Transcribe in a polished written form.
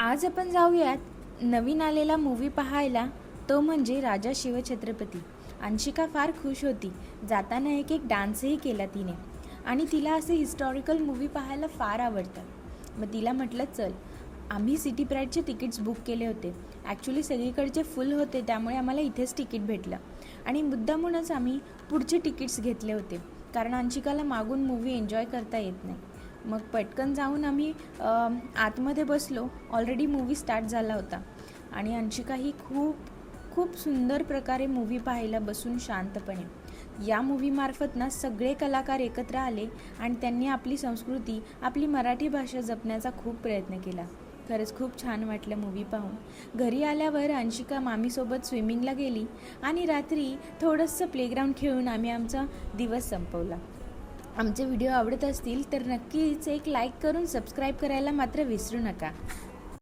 आज आपण जाऊयात नवीन आलेला मूवी पाहायला, तो म्हणजे राजा शिवछत्रपती. अंशिका फार खुश होती. जाताना एक एक डान्सही केला तिने आणि तिला असे हिस्टॉरिकल मूवी पाहायला फार आवडतात. मग तिला म्हटलं चल. आम्ही सिटी प्राईडचे तिकीट्स बुक केले होते. ॲक्च्युली सगळीकडचे फुल होते, त्यामुळे आम्हाला इथेच तिकीट भेटलं आणि मुद्दामूनच आम्ही पुढचे तिकीट्स घेतले होते, कारण अंशिकाला मागून मूवी एन्जॉय करता येत नाही. मग पटकन जाऊन आम्ही आतमध्ये बसलो. ऑलरेडी मूवी स्टार्ट झाला होता आणि अंशिका ही खूप सुंदर प्रकारे मूवी पाहायला बसून शांतपणे. या मूवीमार्फत ना सगळे कलाकार एकत्र आले आणि त्यांनी आपली संस्कृती, आपली मराठी भाषा जपण्याचा खूप प्रयत्न केला. खरंच खूप छान वाटलं मूवी पाहून. घरी आल्यावर अंशिका मामीसोबत स्विमिंगला गेली आणि रात्री थोडंसं प्लेग्राऊंड खेळून आम्ही आमचा दिवस संपवला. आमचे व्हिडिओ आवडत असतील तर नक्कीच एक लाईक करून सबस्क्राईब करायला मात्र विसरू नका.